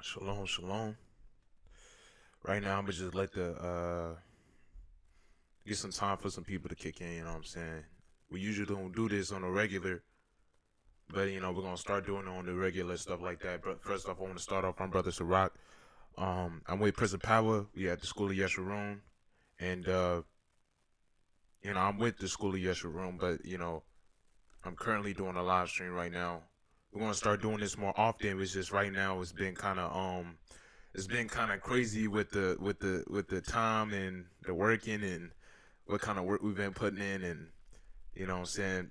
Shalom, shalom. Right now, I'm gonna just let the get some time for some people to kick in. You know what I'm saying? We usually don't do this on a regular, but we're gonna start doing it on the regular stuff like that. But first off, I want to start off. I'm Brother Ciroc. I'm with Prison Power. We at the School of Yeshurun, and I'm with the School of Yeshurun, but I'm currently doing a live stream right now. We're gonna start doing this more often. It's just right now it's been kind of crazy with the time and the working and what kind of work we've been putting in, and what I'm saying,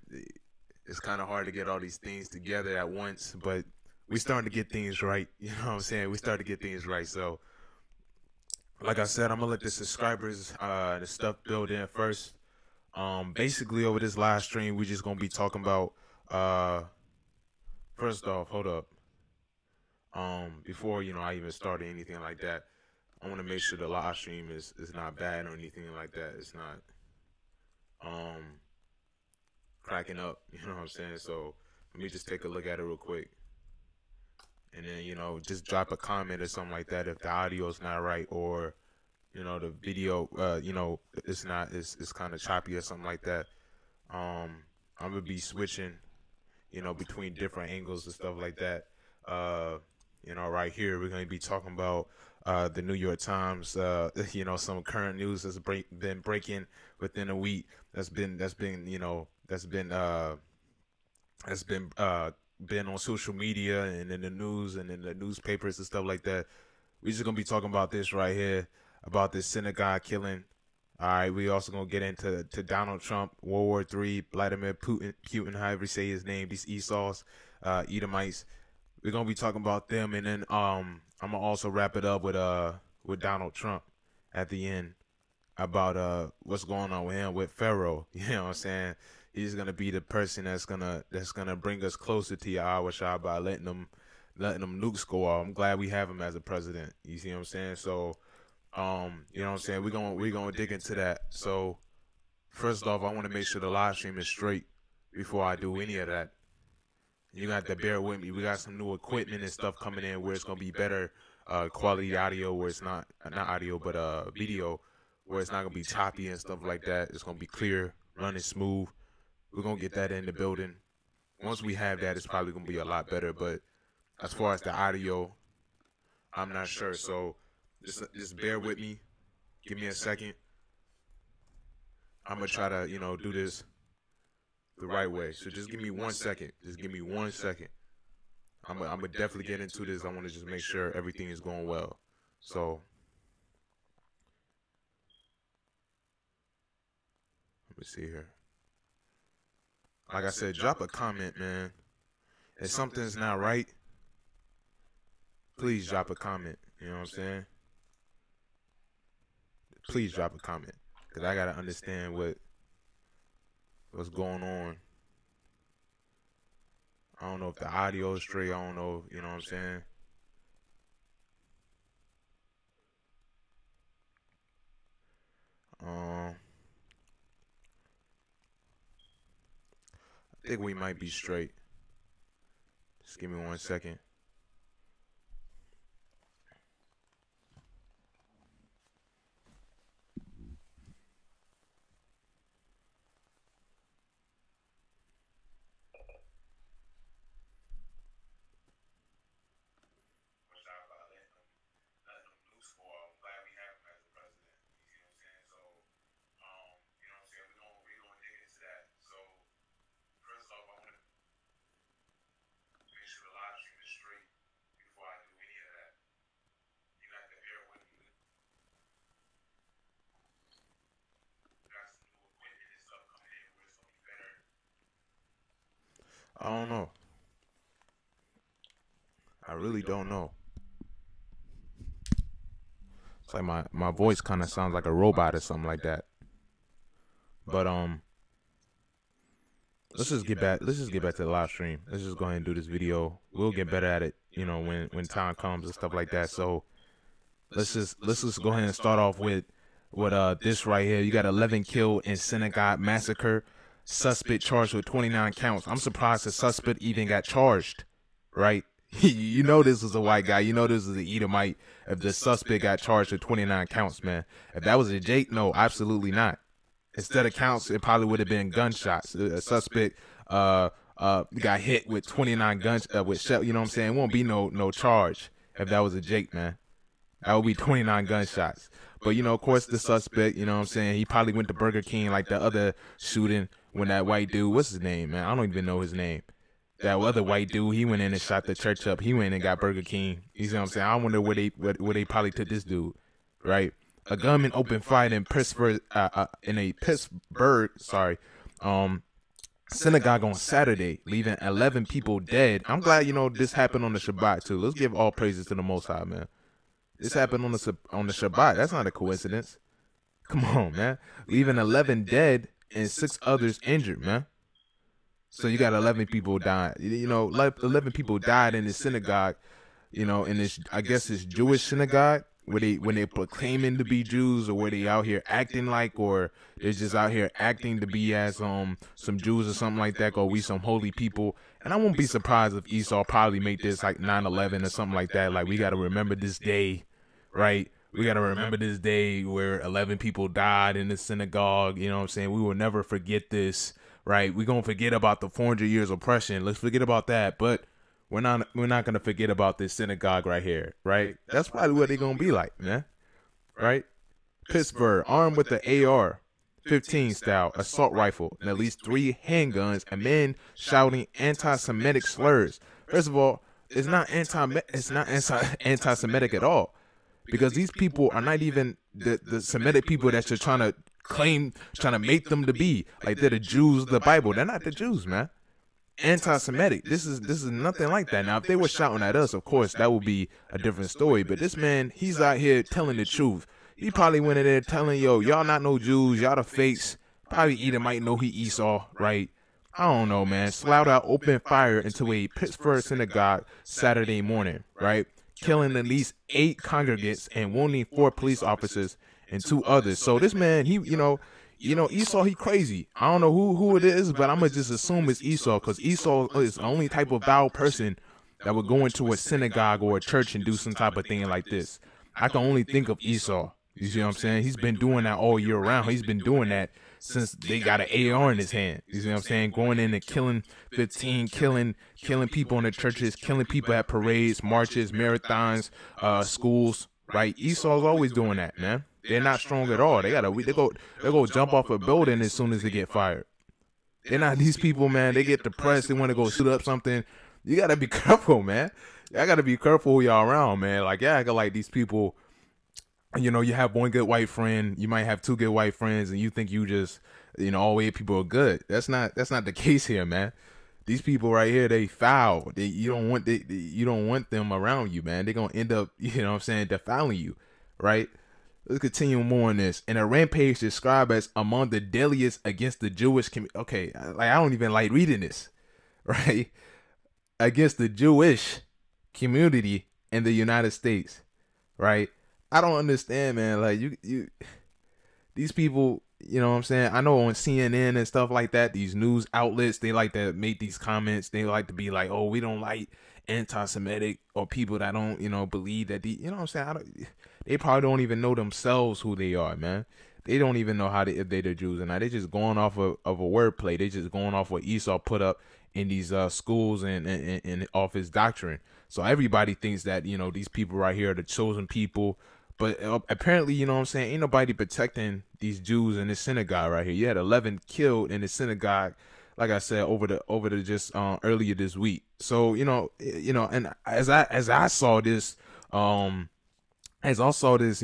it's kind of hard to get all these things together at once, but we starting to get things right. You know what I'm saying? We starting to get things right. So like I said, I'm gonna let the subscribers the stuff build in first. Basically over this live stream we just gonna be talking about first off, hold up. Before I even started anything like that, I want to make sure the live stream is not bad or anything like that. It's not cracking up. You know what I'm saying? So let me just take a look at it real quick, and then just drop a comment or something like that if the audio's not right, or the video it's kind of choppy or something like that. I'm gonna be switching between different angles and stuff like that. Right here we're going to be talking about the New York Times, some current news that's been breaking within a week. Been on social media and in the news and in the newspapers and stuff like that. We're just going to be talking about this right here, about this synagogue killing. All right, we also gonna get into Donald Trump, World War III, Vladimir Putin, however you say his name, these Esau's, Edomites. We're gonna be talking about them, and then I'm gonna also wrap it up with Donald Trump at the end about what's going on with him with Pharaoh. You know what I'm saying? He's gonna be the person that's gonna bring us closer to Yahweh Shah by letting them nukes go off. I'm glad we have him as a president. You see what I'm saying? So you know what I'm saying? We're gonna dig into that. So first off, I want to make sure the live stream is straight before I do any of that. You got to bear with me. We got some new equipment and stuff coming in where it's gonna be better quality audio, where it's not audio but video, where it's not gonna be choppy and stuff like that. It's gonna be clear, running smooth. We're gonna get that in the building. Once we have that, it's probably gonna be a lot better. But as far as the audio, I'm not sure. So just bear with me. Give me a second. I'm gonna try to do this the right way. So just give me 1 second. Just give me 1 second. I'm gonna definitely get into this. I want to just make sure everything is going well. So let me see here. Like I said, drop a comment, man. If something's not right, please drop a comment. You know what I'm saying? Please drop a comment, because I gotta understand what's going on. I don't know if the audio is straight. I don't know, you know what I'm saying? I think we might be straight. Just give me 1 second. I don't know. I really don't know. It's like my voice kind of sounds like a robot or something like that. But let's just get back to the live stream. Let's just go ahead and do this video. We'll get better at it, when time comes and stuff like that. So let's just go ahead and start off with this right here. You got 11 killed in synagogue massacre. Suspect charged with 29 counts. I'm surprised the suspect even got charged, right? You know this was a white guy. You know this was an Edomite. If the suspect got charged with 29 counts, man. If that was a Jake, no, absolutely not. Instead of counts, it probably would have been gunshots. A suspect got hit with 29 guns with shell. You know what I'm saying? It won't be no charge if that was a Jake, man. That would be 29 gunshots. But, you know, of course, the suspect, you know what I'm saying, he probably went to Burger King like the other shooting when that white dude, what's his name, man? I don't even know his name. That other white dude, he went in and shot the church up. He went and got Burger King. You see what I'm saying? I wonder where they probably took this dude, right? A gunman opened fire in Pittsburgh, synagogue on Saturday, leaving 11 people dead. I'm glad, you know, this happened on the Shabbat too. Let's give all praises to the Most High, man. This happened on the Shabbat. That's not a coincidence. Come on, man. Leaving 11 dead and 6 others injured, man. So you got 11 people dying. You know, 11 people died in this synagogue, you know, in this, I guess this Jewish synagogue, where when they proclaiming to be Jews, or where they out here acting like, or they're just out here acting to be as some Jews or something like that, or we some holy people. And I won't be surprised if Esau probably make this like 9/11 or something like that. Like, we got to remember this day, right? We got to remember this day where 11 people died in the synagogue. You know what I'm saying? We will never forget this, right? We're going to forget about the 400 years oppression. Let's forget about that. But we're not going to forget about this synagogue right here, right? That's probably what they're going to be like, man, right? Pittsburgh, armed with the AR-15 style assault rifle and at least 3 handguns, and men shouting anti-Semitic slurs. First of all, it's not anti-Semitic at all, because these people are not even the Semitic people that you're trying to make them to be. Like, they're the Jews of the Bible. They're not the Jews, man. Anti-Semitic. This is nothing like that. Now, if they were shouting at us, of course, that would be a different story. But this man, he's out here telling the truth. He probably went in there telling, yo, y'all not no Jews, y'all the fakes. Probably Edomite know he Esau, right? I don't know, man. Slaughter opened fire into a Pittsburgh synagogue Saturday morning, right? Killing at least 8 congregants and wounding 4 police officers and 2 others. So this man, he, you know, Esau, he crazy. I don't know who it is, but I'm going to just assume it's Esau, because Esau is the only type of vile person that would go into a synagogue or a church and do some type of thing like this. I can only think of Esau. You see what I'm saying? He's been doing that all year round. He's been doing that since they got an AR in his hand. You see what I'm saying? Going in and killing 15, killing people in the churches, killing people at parades, marches, marathons, schools, right? Esau's always doing that, man. They're not strong at all. They go jump off a building as soon as they get fired. They're not these people, man. They get depressed. They want to go shoot up something. You got to be careful, man. I got to be careful who y'all around, man. Like, yeah, I got like these people. You know, you have one good white friend, you might have 2 good white friends, and you think you just, you know, all white people are good. That's not the case here, man. These people right here, they foul. You don't want them around you, man. They're gonna end up, you know what I'm saying, defiling you, right? Let's continue more on this. And a rampage described as among the deadliest against the Jewish community. Okay, like, I don't even like reading this, right? Against the Jewish community in the United States, right? I don't understand, man. Like, these people, you know what I'm saying? I know on CNN and stuff like that, these news outlets, they like to make these comments. They like to be like, oh, we don't like anti-Semitic, or people that don't, you know, believe that you know what I'm saying? They probably don't even know themselves who they are, man. They don't even know if they're the Jews or not. They just going off of a wordplay. They just going off what Esau put up in these schools and off his doctrine. So everybody thinks that, you know, these people right here are the chosen people. But apparently, you know what I'm saying, ain't nobody protecting these Jews in this synagogue right here. You had 11 killed in the synagogue, like I said, over the just earlier this week. So, you know, and as I saw this, you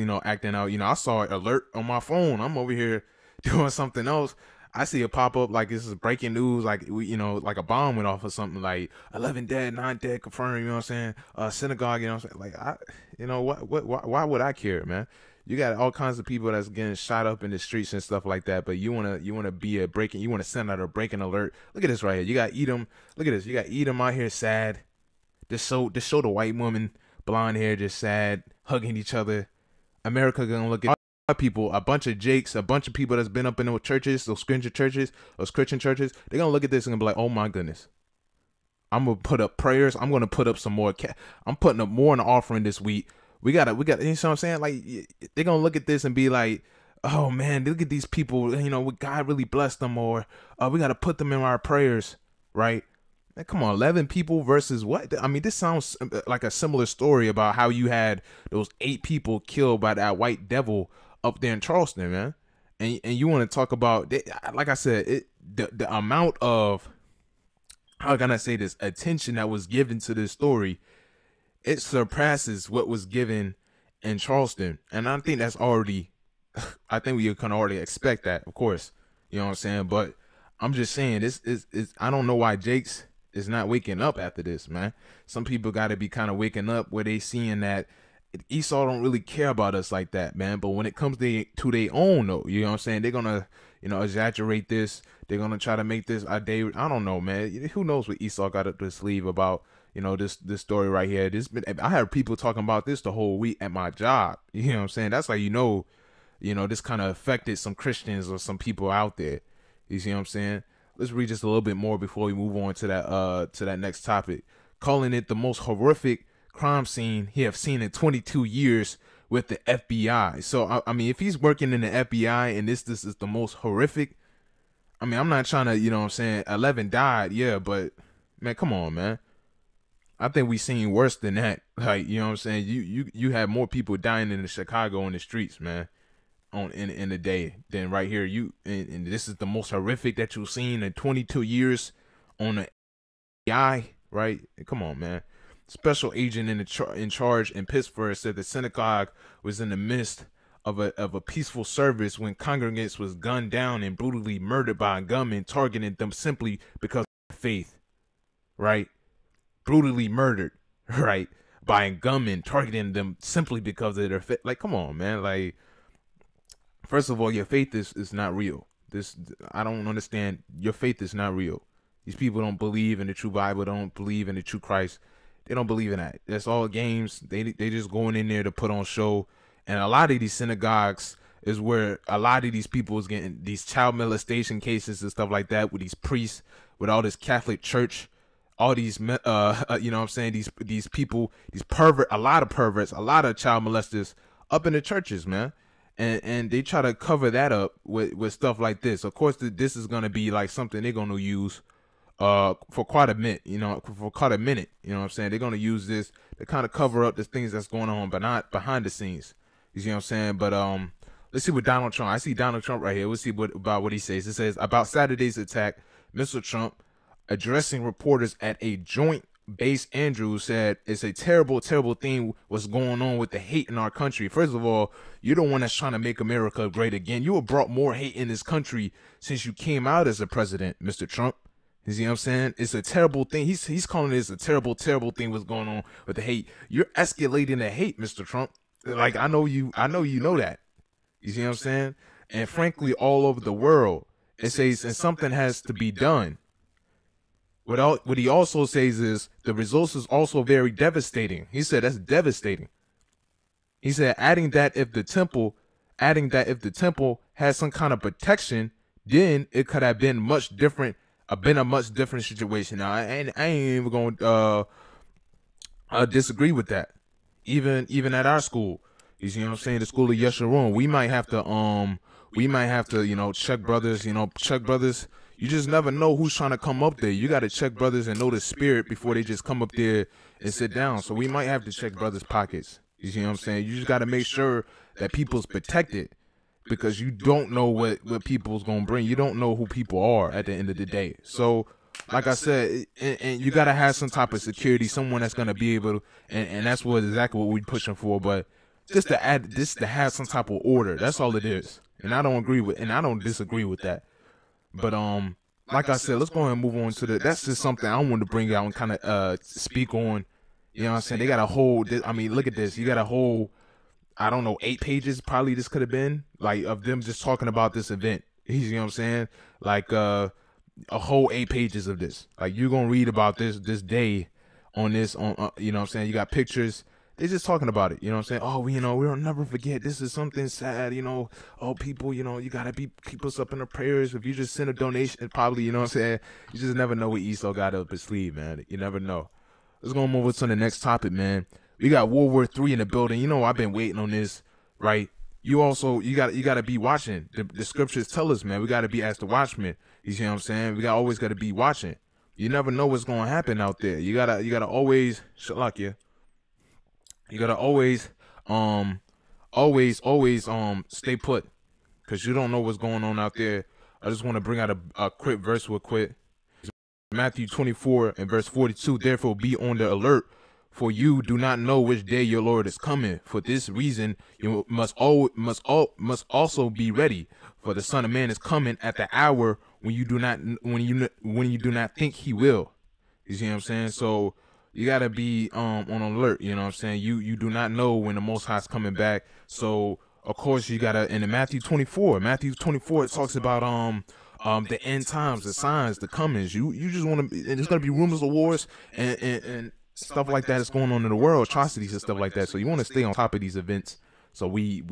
know, acting out, you know, I saw an alert on my phone. I'm over here doing something else. I see a pop up like this is breaking news, like you know, like a bomb went off or something, like 11 dead, 9 dead confirmed. You know what I'm saying? Synagogue. You know what I'm saying? Like, you know why would I care, man? You got all kinds of people that's getting shot up in the streets and stuff like that, but you wanna be you wanna send out a breaking alert. Look at this right here. You got Edom. Look at this. You got Edom out here sad. Just show the white woman, blonde hair, just sad, hugging each other. America gonna look at people, a bunch of Jakes, a bunch of people that's been up in those churches, those Christian churches, they're gonna look at this and gonna be like, oh my goodness, I'm gonna put up prayers. I'm gonna put up some more. I'm putting up more in the offering this week. We got. You know what I'm saying? Like they're gonna look at this and be like, oh man, look at these people. You know, God really blessed them, or we got to put them in our prayers, right? Man, come on, 11 people versus what? I mean, this sounds like a similar story about how you had those 8 people killed by that white devil up there in Charleston, man. And you want to talk about, like I said, the amount of, how can I say this, attention that was given to this story, it surpasses what was given in Charleston. And I think that's already, I think we can already expect that, of course. You know what I'm saying? But I'm just saying, this is I don't know why Jakes is not waking up after this, man. Some people got to be kind of waking up where they seeing that Esau don't really care about us like that, man. But when it comes to their own, though, you know what I'm saying? They're going to, you know, exaggerate this. They're going to try to make this a day. I don't know, man. Who knows what Esau got up his sleeve about, you know, this story right here. I had people talking about this the whole week at my job. You know what I'm saying? That's how you know, this kind of affected some Christians or some people out there. You see what I'm saying? Let's read just a little bit more before we move on to that next topic. Calling it the most horrific crime scene he have seen in 22 years with the FBI. So, I mean, if he's working in the FBI and this is the most horrific, I mean, I'm not trying to, you know what I'm saying, 11 died, yeah, but, man, come on, man. I think we seen worse than that. Like, you know what I'm saying? You had more people dying in Chicago on the streets, man, in the day than right here. And this is the most horrific that you've seen in 22 years on the FBI, right? Come on, man. Special agent in charge in Pittsburgh said the synagogue was in the midst of a peaceful service when congregants was gunned down and brutally murdered by a gunman targeting them simply because of their faith, right? Brutally murdered, right, by a gunman targeting them simply because of their faith. Like, come on, man. Like, first of all, your faith is not real. I don't understand. Your faith is not real. These people don't believe in the true Bible. Don't believe in the true Christ. They don't believe in that. That's all games. They just going in there to put on show. And a lot of these synagogues is where a lot of these people is getting these child molestation cases and stuff like that with these priests, with all this Catholic Church, all these, you know what I'm saying, these people, these a lot of perverts, a lot of child molesters up in the churches, man. And they try to cover that up with stuff like this. Of course, this is going to be like something they're going to use for quite a minute, you know what I'm saying? They're going to use this to kind of cover up the things that's going on, but not behind the scenes. You see what I'm saying? But let's see what Donald Trump, I see Donald Trump right here. Let's see about what he says. It says, about Saturday's attack, Mr. Trump, addressing reporters at a joint base Andrews, said it's a terrible, terrible thing what's going on with the hate in our country. First of all, you're the one that's trying to make America great again. You have brought more hate in this country since you came out as a president, Mr. Trump. You see what I'm saying? It's a terrible thing. He's calling this a terrible, terrible thing what's going on with the hate. You're escalating the hate, Mr. Trump. Like, I know you know that. You see what I'm saying? And frankly, all over the world, it says, and something has to be done. What he also says is the results is also very devastating. He said that's devastating. He said adding that if the temple has some kind of protection, then it could have been a much different situation. Now, I ain't even going to disagree with that. Even at our school, you see what I'm saying, the school of Yeshurun, we might have to, check brothers. You just never know who's trying to come up there. You got to check brothers and know the spirit before they just come up there and sit down. So we might have to check brothers' pockets. You see what I'm saying? You just got to make sure that people's protected, because you don't know what people's going to bring. You don't know who people are at the end of the day. So, like I said, and you got to have some type of security, someone that's going to be able to, and that's exactly what we're pushing for. But just to have some type of order, that's all it is. And I don't disagree with that. But like I said, let's go ahead and move on to that's just something I wanted to bring out and kind of speak on. You know what I'm saying? They got a whole, I mean, look at this. You got a whole, I don't know, 8 pages probably this could have been, like, of them just talking about this event. You know what I'm saying? Like a whole 8 pages of this. Like, you're going to read about this day on this, you know what I'm saying? You got pictures. They're just talking about it. You know what I'm saying? Oh, we'll never forget. This is something sad. Oh, people, you gotta keep us up in the prayers. If you just send a donation, probably, you know what I'm saying? You just never know what Esau got up his sleeve, man. You never know. Let's go move on to the next topic, man. We got World War III in the building. I've been waiting on this, right? You gotta be watching. The scriptures tell us, man, we gotta be as the watchmen. You see what I'm saying? We always gotta be watching. You never know what's gonna happen out there. You gotta always shalakia. You gotta always stay put, because you don't know what's going on out there. I just want to bring out a quick verse real quick. Matthew 24 and verse 42. Therefore be on the alert, for you do not know which day your Lord is coming. For this reason you must also be ready, for the Son of Man is coming at the hour when you do not think he will. You see what I'm saying? So you gotta be on alert. You know what I'm saying? You do not know when the Most High is coming back. So of course you gotta. And in Matthew 24, it talks about the end times, the signs, the comings. You just want to. And there's gonna be rumors of wars and stuff like that is going on in the world, atrocities and stuff like that. So you want to stay on top of these events. So we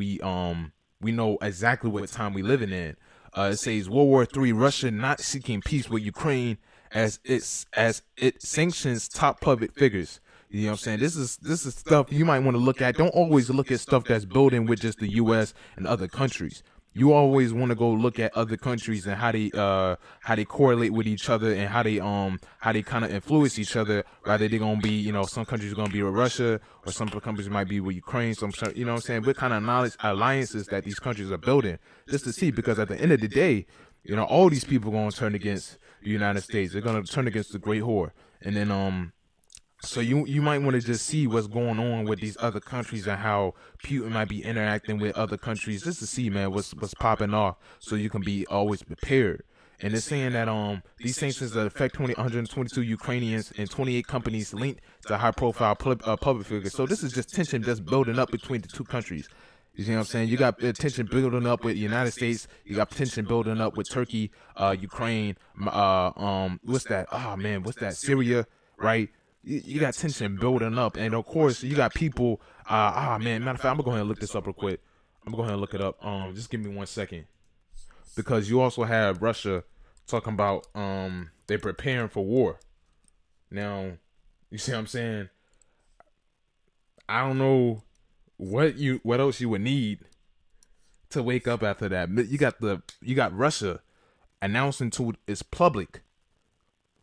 know exactly what time we living in. It says World War III, Russia not seeking peace with Ukraine as it sanctions top public figures. You know what I'm saying? This is stuff you might want to look at. Don't always look at stuff that's building with just the U.S. and other countries. You always want to go look at other countries and how they correlate with each other, and how they kind of influence each other. Rather, they're gonna be, some countries are gonna be with Russia, or some countries might be with Ukraine. Some, you know what I'm saying? What kind of knowledge alliances that these countries are building, just to see, because at the end of the day, all these people are gonna turn against the United States. They're gonna turn against the Great Whore, and then so you might want to just see what's going on with these other countries and how Putin might be interacting with other countries, just to see, man, what's popping off, so you can be always prepared. And it's saying that these sanctions that affect 122 Ukrainians and 28 companies linked to high-profile public figures. So this is just tension just building up between the two countries. You see what I'm saying? You got tension building up with the United States. You got tension building up with Turkey, Ukraine. What's that? Oh man, what's that? Syria, right? You got tension building up, and of course you got people. Man, matter of fact, I'm gonna go ahead and look this up real quick. I'm gonna go ahead and look it up. Just give me 1 second, because you also have Russia talking about they're preparing for war. Now, you see what I'm saying? I don't know what else you would need to wake up after that. You got Russia announcing to its public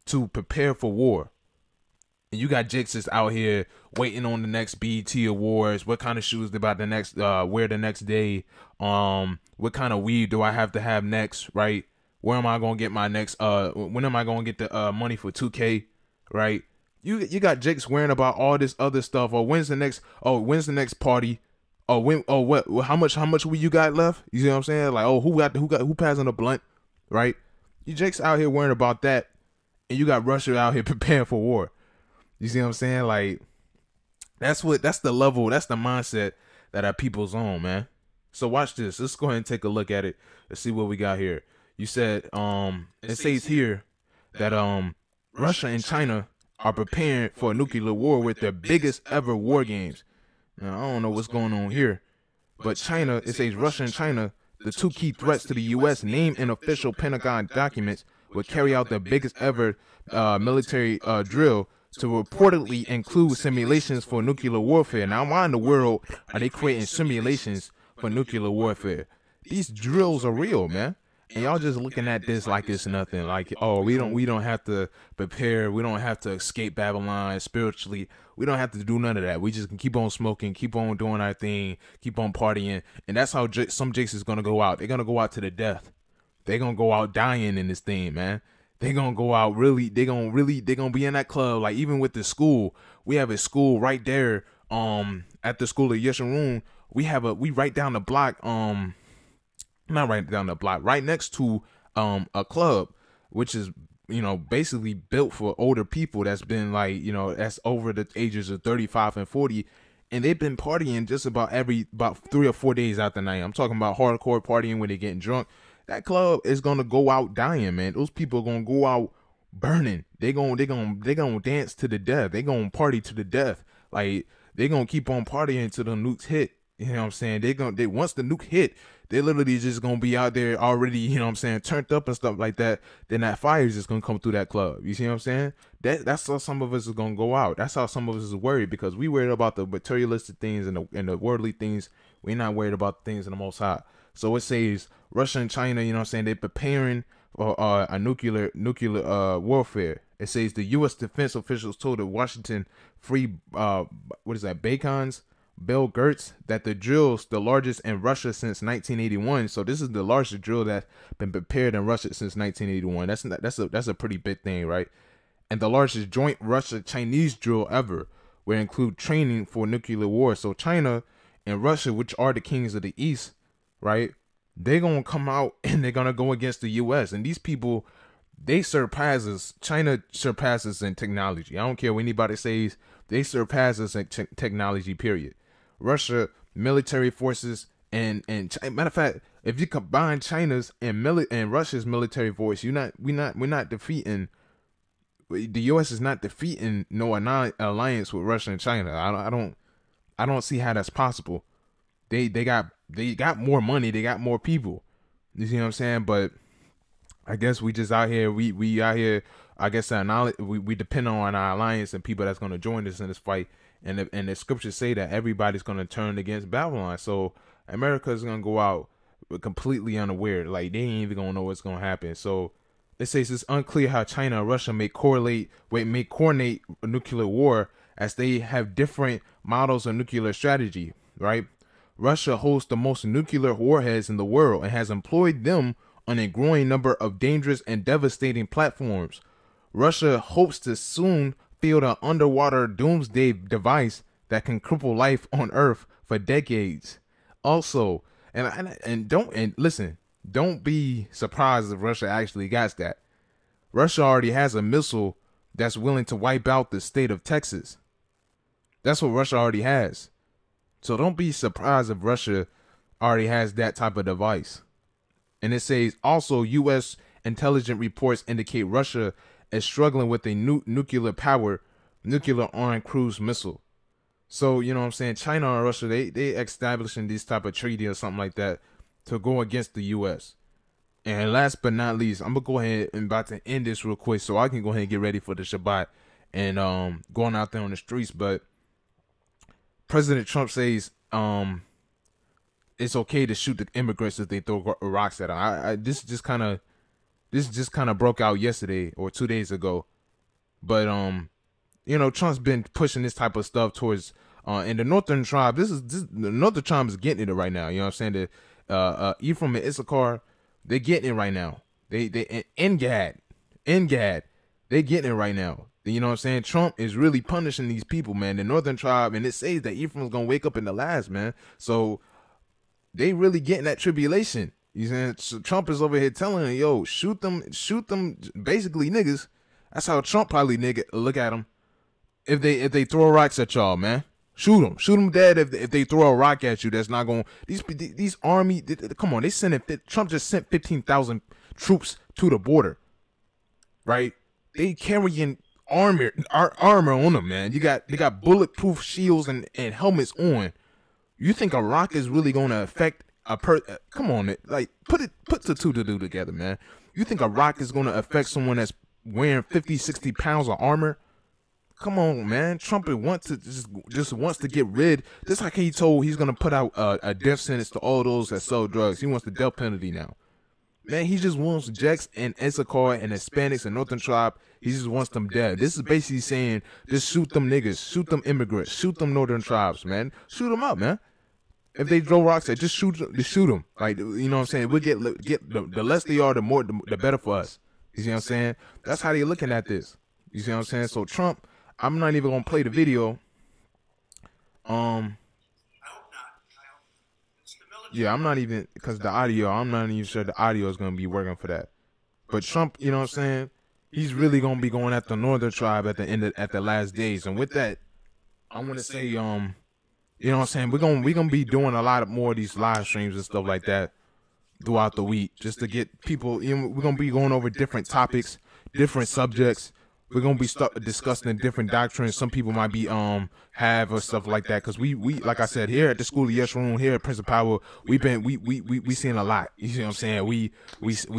to prepare for war. And you got Jakes that's out here waiting on the next BET Awards. What kind of shoes they about the next wear the next day? What kind of weed do I have to have next? Right? Where am I gonna get my next? When am I gonna get the money for 2K? Right? You got Jakes worrying about all this other stuff. Or when's the next? Oh, when's the next party? Oh, when? Oh, what? How much weed you got left? You see what I'm saying? Like, oh, who passing the blunt? Right? You Jakes out here worrying about that, and you got Russia out here preparing for war. You see what I'm saying? Like, that's the level, that's the mindset that our people's on, man. So watch this. Let's go ahead and take a look at it. Let's see what we got here. You said, it says here that Russia and China are preparing for a nuclear war with their biggest ever war games. Now, I don't know what's going on here, but China, it says Russia and China, the two key threats to the U.S. named in official Pentagon documents, will carry out their biggest ever military drill to reportedly include simulations for nuclear warfare. Now, why in the world are they creating simulations for nuclear warfare? These drills are real, man. And y'all just looking at this like it's nothing. Like, oh, we don't have to prepare. We don't have to escape Babylon spiritually. We don't have to do none of that. We just can keep on smoking, keep on doing our thing, keep on partying. And that's how some Jakes is going to go out. They're going to go out to the death. They're going to go out dying in this thing, man. They're going to go out they're going to be in that club. Like, even with the school, we have a school right there, at the school of Yeshurun. We right down the block, not right down the block, right next to, a club, which is, basically built for older people that's been like, that's over the ages of 35 and 40. And they've been partying just about 3 or 4 days out the night. I'm talking about hardcore partying when they're getting drunk. That club is gonna go out dying, man. Those people are gonna go out burning. They gonna dance to the death. They gonna party to the death. Like, They're gonna keep on partying until the nukes hit. You know what I'm saying? They once the nuke hit, they literally just gonna be out there already, you know what I'm saying, turned up and stuff like that. Then that fire is just gonna come through that club. You see what I'm saying? That's how some of us is gonna go out. That's how some of us is worried, because we worried about the materialistic things and the worldly things. We're not worried about things in the Most High. So it says Russia and China, you know what I'm saying, they're preparing for a nuclear warfare. It says the U.S. defense officials told the Washington Free Bacons Bill Gertz that the drills, the largest in Russia since 1981. So this is the largest drill that's been prepared in Russia since 1981. That's a pretty big thing, right? And the largest joint Russia-Chinese drill ever, will include training for nuclear war. So China and Russia, which are the kings of the East, right? They're gonna come out and they're gonna go against the U.S. And these people, they surpass us. China surpasses in technology. I don't care what anybody says. They surpass us in technology, period. Russia military forces and matter of fact, if you combine China's and Russia's military force, we're not defeating. The U.S. is not defeating no alliance with Russia and China. I don't see how that's possible. They got more money. They got more people. You see what I'm saying? But I guess we just out here. We out here. I guess we depend on our alliance and people that's going to join us in this fight. And the scriptures say that everybody's going to turn against Babylon. So America's going to go out completely unaware. Like, they ain't even going to know what's going to happen. So it says it's unclear how China and Russia may coordinate nuclear war, as they have different models of nuclear strategy, right? Russia holds the most nuclear warheads in the world and has employed them on a growing number of dangerous and devastating platforms. Russia hopes to soon field an underwater doomsday device that can cripple life on Earth for decades. Also, listen, don't be surprised if Russia actually got that. Russia already has a missile that's willing to wipe out the state of Texas. That's what Russia already has. So don't be surprised if Russia already has that type of device. And it says also U.S. intelligence reports indicate Russia is struggling with a nuclear armed cruise missile. So, you know what I'm saying, China and Russia, they establishing this type of treaty or something like that to go against the U.S. And last but not least, I'm gonna go ahead and about to end this real quick so I can go ahead and get ready for the Shabbat and going out there on the streets. But President Trump says it's okay to shoot the immigrants if they throw rocks at them. This just kind of broke out yesterday or 2 days ago. But you know, Trump's been pushing this type of stuff towards and the Northern tribe. The Northern tribe is getting it right now. You know what I'm saying? The Ephraim and Issachar, they're getting it right now. They and Gad, they getting it right now. You know what I'm saying? Trump is really punishing these people, man. The Northern tribe, and it says that Ephraim's gonna wake up in the last, man. So they really getting that tribulation. You saying? So Trump is over here telling them, yo, shoot them, basically niggas. That's how Trump probably look at them. If they throw rocks at y'all, man, shoot them dead. If they throw a rock at you, that's not going. These army, come on, Trump just sent 15,000 troops to the border, right? They carrying armor on them, man. They got bulletproof shields and helmets on. You think a rock is really going to affect a come on, like put the two to do together, man. You think a rock is going to affect someone that's wearing 50, 60 pounds of armor? Come on, man. Trump wants to get rid. Just like he told he's gonna put out a death sentence to all those that sell drugs. He wants the death penalty now. Man, he just wants Jex and Issachar and Hispanics and Northern tribe. He just wants them dead. This is basically saying, just shoot them niggas, shoot them immigrants, shoot them Northern tribes, man. Shoot them up, man. If they throw rocks at, just shoot them. Like, you know what I'm saying? We'll get the less they are, the better for us. You see what I'm saying? That's how they're looking at this. You see what I'm saying? So Trump, I'm not even gonna play the video. Yeah, I'm not even, because the audio, I'm not even sure the audio is gonna be working for that. But Trump, you know what I'm saying? He's really gonna be going after the Northern tribe at the last days. And with that, I want to say, you know what I'm saying? We're gonna be doing a lot more of these live streams and stuff like that throughout the week, just to get people. You know, we're gonna be going over different topics, different subjects. we're gonna be discussing different doctrines some people might be have or stuff like that. Cause we like I said, here at the School of Yes Room, here at Prince of Power, we seen a lot. You see what I'm saying? We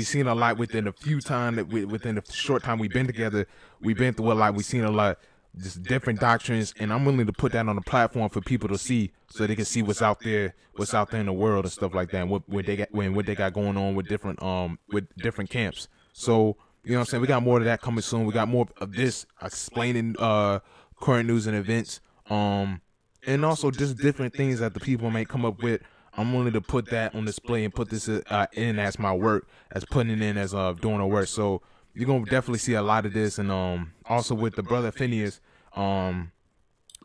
seen a lot within a few time within the short time we've been together. We've been through a lot. We seen a lot, just different doctrines, and I'm willing to put that on the platform for people to see, so they can see what's out there in the world and stuff like that, and what they got going on with different camps. So, you know what I'm saying? We got more of that coming soon. We got more of this explaining current news and events, and also just different things that the people may come up with. I'm willing to put that on display and put this in as my work, as putting it in as doing the work. So you're gonna definitely see a lot of this, and also with the brother Phineas,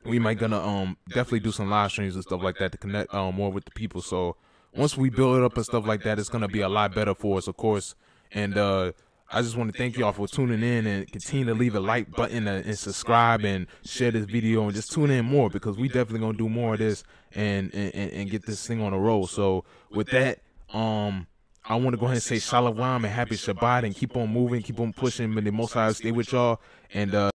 we might gonna definitely do some live streams and stuff like that to connect more with the people. So once we build it up and stuff like that, it's gonna be a lot better for us, of course. And I just want to thank y'all for tuning in, and continue to leave a like button and subscribe and share this video, and just tune in more, because we definitely gonna do more of this and get this thing on the roll. So with that, I want to go ahead and say Shalom and happy Shabbat, and keep on moving, keep on pushing. May the Most High stay with y'all, and